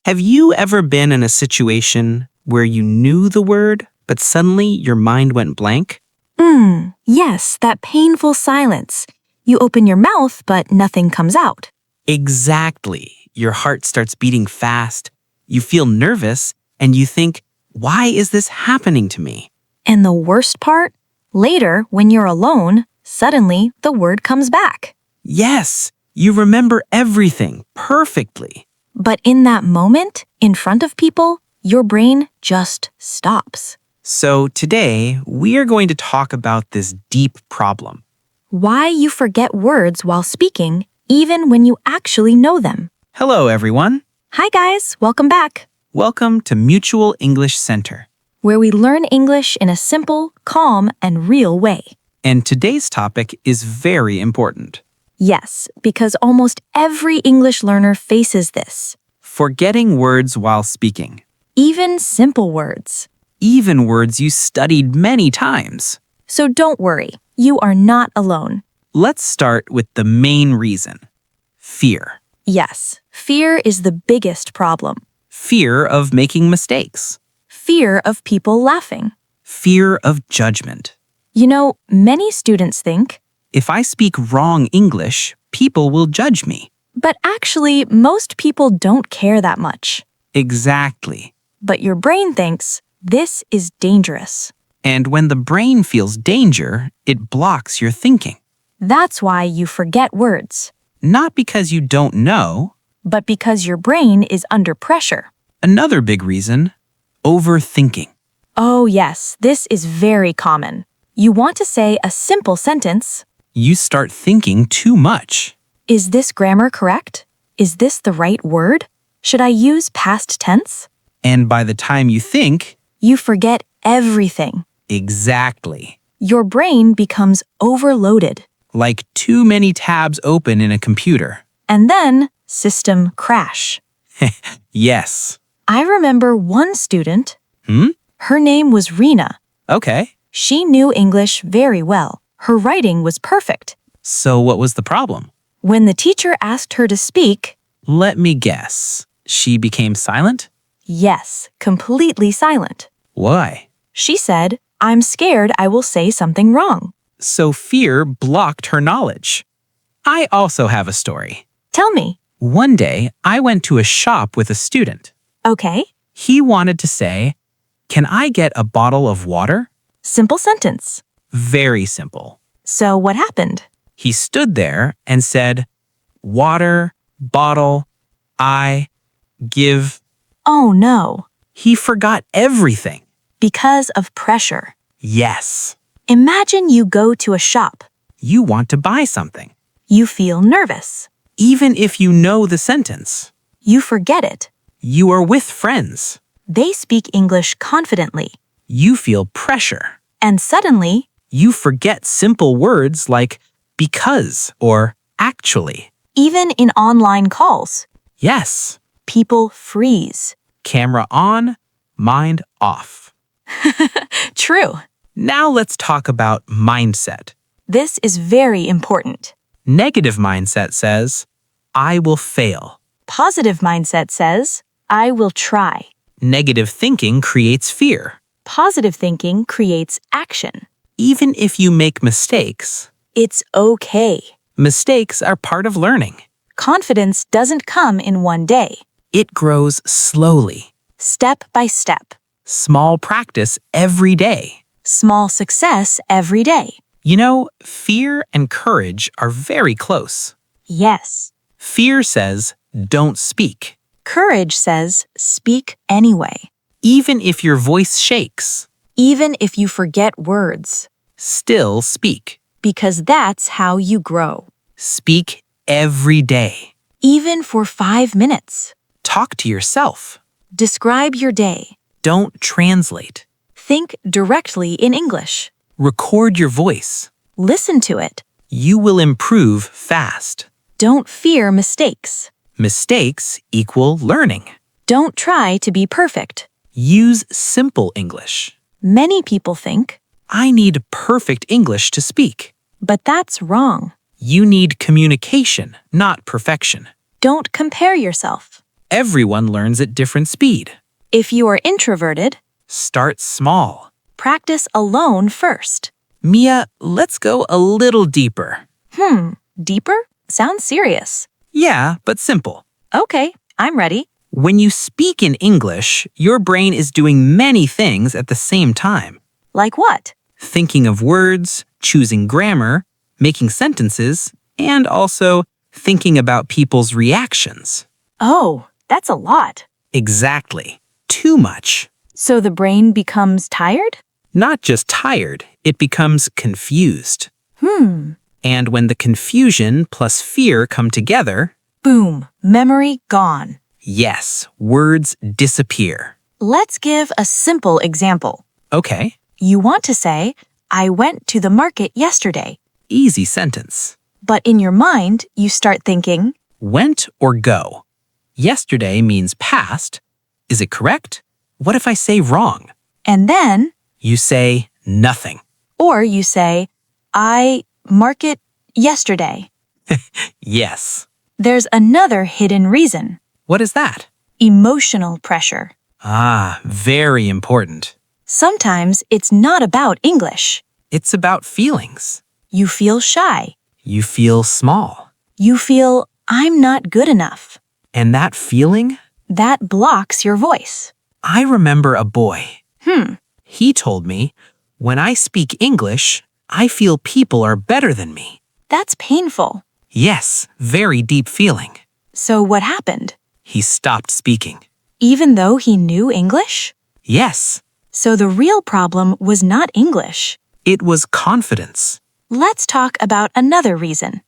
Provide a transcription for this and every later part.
Have you ever been in a situation where you knew the word, but suddenly your mind went blank? Yes, that painful silence. You open your mouth, but nothing comes out. Exactly. Your heart starts beating fast, you feel nervous, and you think, why is this happening to me? And the worst part? Later, when you're alone, suddenly the word comes back. Yes, you remember everything perfectly. But in that moment, in front of people, your brain just stops. So today, we are going to talk about this deep problem. Why you forget words while speaking, even when you actually know them. Hello, everyone. Hi guys, welcome back, Welcome to Mutual English Center. where we learn English in a simple, calm, and real way. And today's topic is very important. Yes, because almost every English learner faces this. Forgetting words while speaking. Even simple words. Even words you studied many times. So don't worry, you are not alone. Let's start with the main reason. Fear. Yes, fear is the biggest problem. Fear of making mistakes. Fear of people laughing. Fear of judgment. You know, many students think, If I speak wrong English, people will judge me. but actually, most people don't care that much. Exactly. But your brain thinks, this is dangerous. And when the brain feels danger, it blocks your thinking. That's why you forget words, Not because you don't know. but because your brain is under pressure. Another big reason, overthinking. Oh yes, this is very common. You want to say a simple sentence. You start thinking too much. Is this grammar correct? Is this the right word? Should I use past tense? And by the time you think, You forget everything. exactly. Your brain becomes overloaded. Like too many tabs open in a computer. And then, system crash. Yes. I remember one student. Hmm? Her name was Rena. Okay. She knew English very well. Her writing was perfect. So what was the problem? When the teacher asked her to speak, Let me guess. She became silent? yes, completely silent. Why? She said, I'm scared I will say something wrong. So fear blocked her knowledge. I also have a story. Tell me. One day, I went to a shop with a student. Okay, He wanted to say, Can I get a bottle of water? simple sentence. Very simple. So what happened? He stood there and said, Water, bottle, I, give. Oh no, He forgot everything. because of pressure. Yes. Imagine you go to a shop. You want to buy something. You feel nervous. Even if you know the sentence. You forget it. You are with friends. They speak English confidently. You feel pressure. And suddenly, You forget simple words like because or actually. even in online calls, Yes. people freeze. Camera on, mind off. True. Now let's talk about mindset. This is very important. Negative mindset says, I will fail. Positive mindset says, I will try. Negative thinking creates fear. Positive thinking creates action. Even if you make mistakes, It's okay. mistakes are part of learning. Confidence doesn't come in one day. It grows slowly. Step by step. Small practice every day. Small success every day. You know, fear and courage are very close. Yes. Fear says, don't speak, Courage says, speak anyway. even if your voice shakes. Even if you forget words. Still speak. Because that's how you grow. Speak every day. Even for 5 minutes. Talk to yourself. Describe your day. Don't translate. Think directly in English. Record your voice. Listen to it. You will improve fast. Don't fear mistakes. Mistakes equal learning. Don't try to be perfect. Use simple English. Many people think, I need perfect English to speak. but that's wrong. You need communication, not perfection. Don't compare yourself. Everyone learns at different speed. If you are introverted, Start small. practice alone first. Mia, let's go a little deeper. Deeper? Sounds serious. Yeah, but simple. Okay, I'm ready. When you speak in English, your brain is doing many things at the same time. Like what? Thinking of words, choosing grammar, making sentences, and also thinking about people's reactions. Oh, that's a lot. Exactly. Too much. So the brain becomes tired? Not just tired, it becomes confused. And when the confusion plus fear come together, Boom, memory gone. yes, words disappear. Let's give a simple example. Okay, You want to say, I went to the market yesterday. easy sentence. But in your mind, you start thinking, Went or go? Yesterday means past. Is it correct? What if I say wrong? and then, You say nothing. or you say, I market yesterday. Yes. There's another hidden reason. What is that? Emotional pressure. Ah, very important. Sometimes it's not about English. It's about feelings. You feel shy. You feel small. You feel, I'm not good enough. And that feeling? That blocks your voice. I remember a boy. He told me, when I speak English, I feel people are better than me. That's painful. Yes, very deep feeling. So what happened? He stopped speaking. Even though he knew English? Yes, So the real problem was not English. it was confidence. Let's talk about another reason.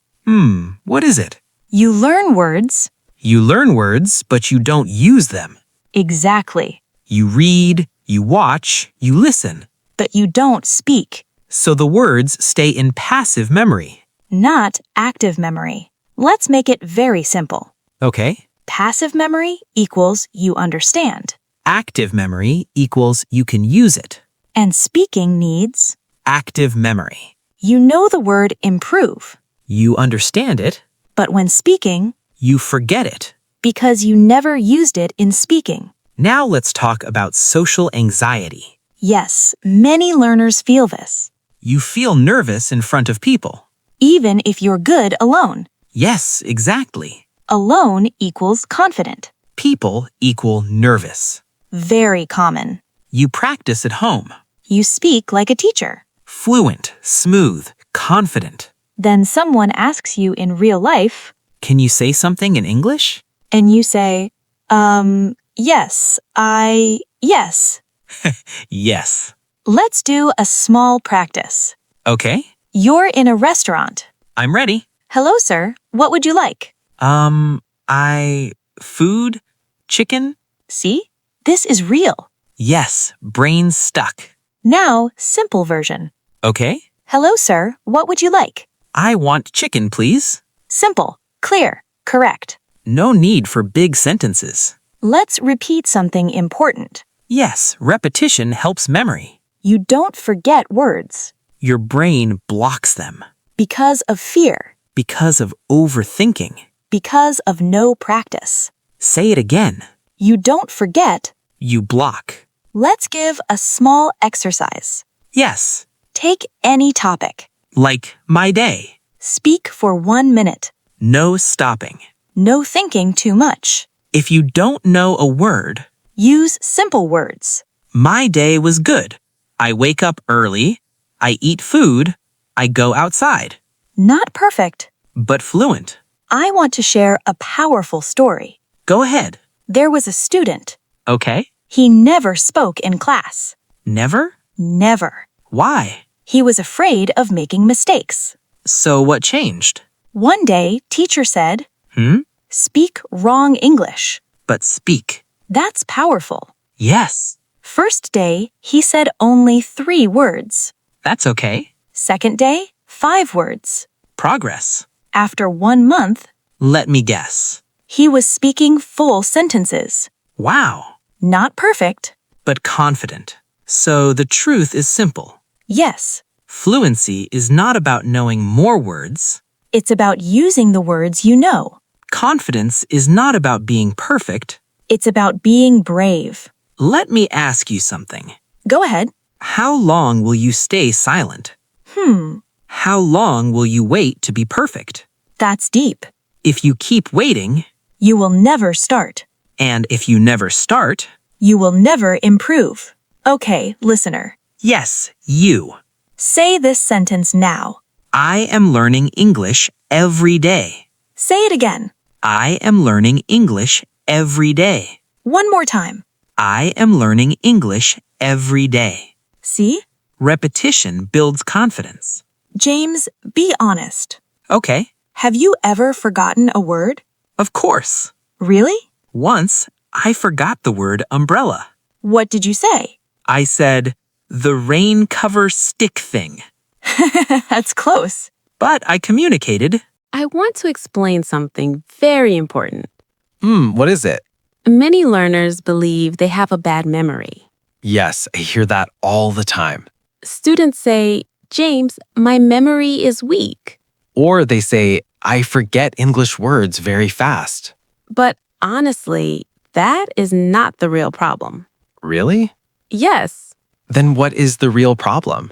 What is it? You learn words. You learn words, but you don't use them. Exactly. You read, you watch, you listen. But you don't speak. So the words stay in passive memory. Not active memory. Let's make it very simple. Okay? Passive memory equals you understand. Active memory equals you can use it. And speaking needs, Active memory. you know the word improve. You understand it, But when speaking, you forget it. because you never used it in speaking. Now let's talk about social anxiety. Yes, many learners feel this. You feel nervous in front of people. Even if you're good alone. Yes, exactly. Alone equals confident. People equal nervous. Very common. You practice at home. You speak like a teacher. Fluent, smooth, confident. Then someone asks you in real life, Can you say something in English? and you say, yes. Yes. Let's do a small practice. Okay, You're in a restaurant. I'm ready. Hello, sir. What would you like? Food? Chicken? See? This is real. Yes, brain stuck. Now, simple version. Okay, Hello, sir. What would you like? I want chicken, please. Simple, clear, correct. No need for big sentences. Let's repeat something important. Yes, repetition helps memory. You don't forget words Your brain blocks them because of fear, because of overthinking. because of no practice. Say it again. You don't forget. You block. Let's give a small exercise. Yes, Take any topic. like my day. Speak for 1 minute. No stopping. No thinking too much. If you don't know a word, Use simple words. my day was good. I wake up early. I eat food. I go outside. Not perfect. But fluent. I want to share a powerful story. Go ahead. There was a student. Okay. He never spoke in class. Never? Never. Why? He was afraid of making mistakes. So what changed? One day, teacher said, Speak wrong English. But speak. That's powerful. Yes. First day, he said only 3 words. That's okay. Second day, 5 words. Progress. After 1 month, Let me guess. he was speaking full sentences. Wow. Not perfect. But confident. So the truth is simple. Yes, Fluency is not about knowing more words. it's about using the words you know. Confidence is not about being perfect. It's about being brave. Let me ask you something. Go ahead. How long will you stay silent? How long will you wait to be perfect? That's deep. If you keep waiting, You will never start. and if you never start, You will never improve. Okay, listener. yes, you. Say this sentence now. I am learning English every day. Say it again. I am learning English every day. One more time. I am learning English every day. See? Repetition builds confidence. James, be honest. Okay, Have you ever forgotten a word? of course. Really? Once, I forgot the word umbrella. What did you say? I said, the rain cover stick thing. That's close. But I communicated. I want to explain something very important. What is it? Many learners believe they have a bad memory. Yes, I hear that all the time. Students say, James, my memory is weak. Or they say, I forget English words very fast. But honestly, that is not the real problem. Really? Yes, Then what is the real problem?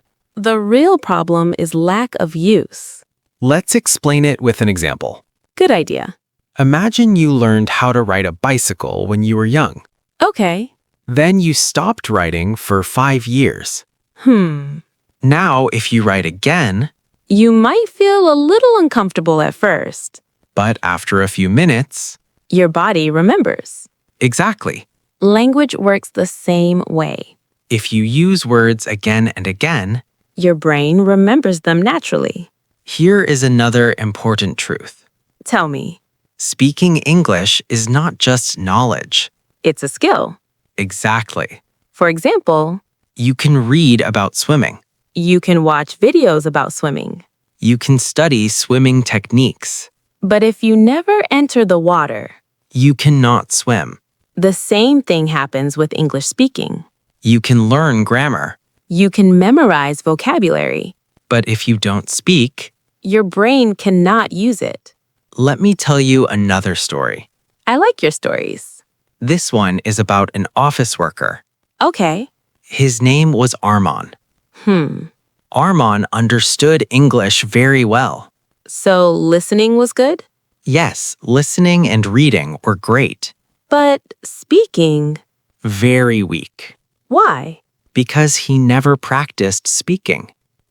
the real problem is lack of use. Let's explain it with an example. Good idea. Imagine you learned how to ride a bicycle when you were young. Okay. Then you stopped riding for 5 years. Hmm. Now, if you ride again, You might feel a little uncomfortable at first. but after a few minutes, Your body remembers. exactly. Language works the same way. If you use words again and again, Your brain remembers them naturally. here is another important truth. Tell me, Speaking English is not just knowledge. it's a skill. Exactly. For example, You can read about swimming. you can watch videos about swimming. You can study swimming techniques. But if you never enter the water, You cannot swim. the same thing happens with English speaking. You can learn grammar. You can memorize vocabulary. But if you don't speak, Your brain cannot use it. let me tell you another story. I like your stories. This one is about an office worker. Okay. His name was Armon. Hmm. Armon understood English very well. So listening was good? Yes, listening and reading were great. But speaking, Very weak. why? Because he never practiced speaking.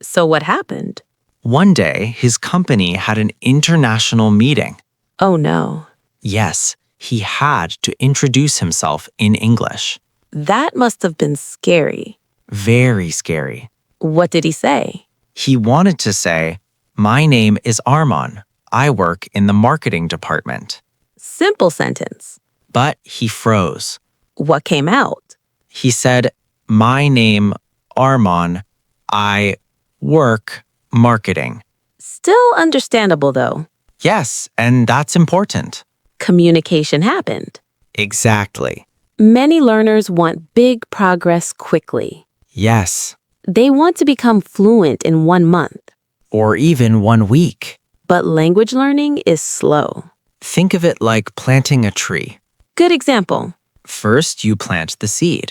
So what happened? One day, his company had an international meeting. Oh no. Yes, he had to introduce himself in English. That must have been scary. Very scary. What did he say? He wanted to say, "My name is Armon. I work in the marketing department." Simple sentence. But he froze. What came out? He said, "My name, Armon. I work marketing." Still understandable though. Yes, and that's important. Communication happened. Exactly. Many learners want big progress quickly. Yes. They want to become fluent in 1 month. Or even 1 week. But language learning is slow. Think of it like planting a tree. Good example. First, you plant the seed.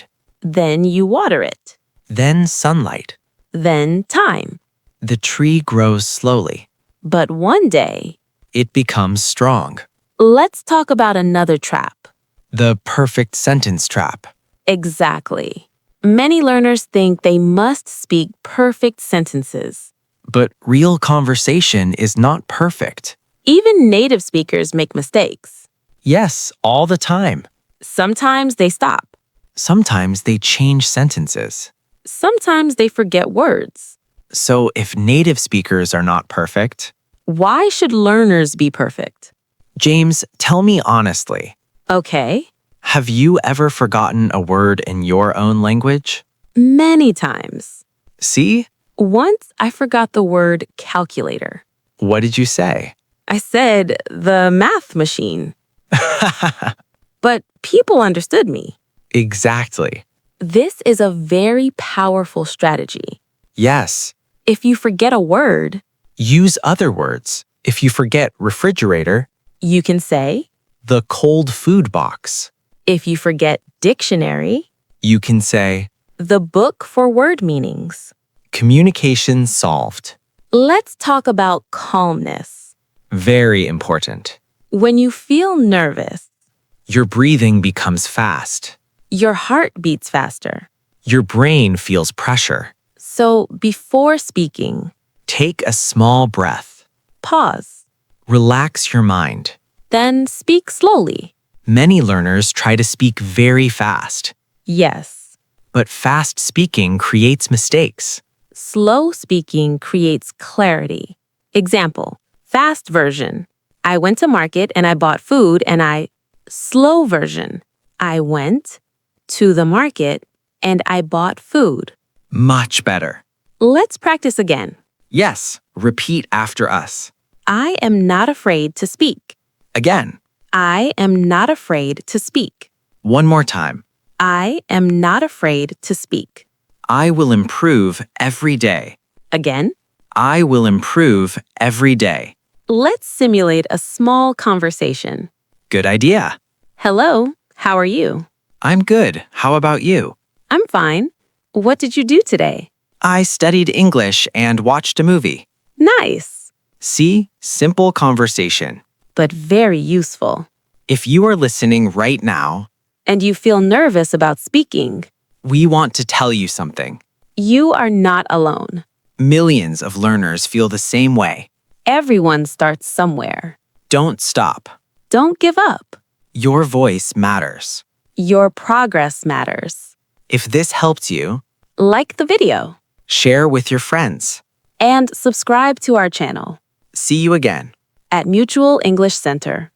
Then you water it. Then sunlight. Then time. The tree grows slowly. But one day, It becomes strong. let's talk about another trap. The perfect sentence trap. Exactly. Many learners think they must speak perfect sentences. But real conversation is not perfect. Even native speakers make mistakes. Yes, all the time. Sometimes they stop. Sometimes they change sentences. Sometimes they forget words. So if native speakers are not perfect, Why should learners be perfect? James, tell me honestly, Okay, have you ever forgotten a word in your own language? many times. See? Once I forgot the word calculator. What did you say? I said the math machine. But people understood me. Exactly. This is a very powerful strategy. Yes. If you forget a word, Use other words. If you forget refrigerator, You can say, The cold food box. if you forget dictionary, You can say, the book for word meanings. Communication solved. Let's talk about calmness. Very important. When you feel nervous, Your breathing becomes fast. your heart beats faster. Your brain feels pressure. So before speaking, Take a small breath. pause, Relax your mind. then speak slowly. Many learners try to speak very fast, Yes. but fast speaking creates mistakes. Slow speaking creates clarity. Example, fast version. I went to market and I bought food and slow version. I went to the market and I bought food. Much better. Let's practice again. Yes, repeat after us. I am not afraid to speak. Again, I am not afraid to speak. one more time. I am not afraid to speak. I will improve every day. Again, I will improve every day. let's simulate a small conversation. Good idea. Hello, how are you? I'm good. How about you? I'm fine. What did you do today? I studied English and watched a movie. Nice, See? Simple conversation. but very useful. If you are listening right now, And you feel nervous about speaking, we want to tell you something. you are not alone. Millions of learners feel the same way. Everyone starts somewhere. Don't stop. Don't give up. Your voice matters. Your progress matters. If this helped you, Like the video share with your friends. and subscribe to our channel See you again. at Mutual English Center.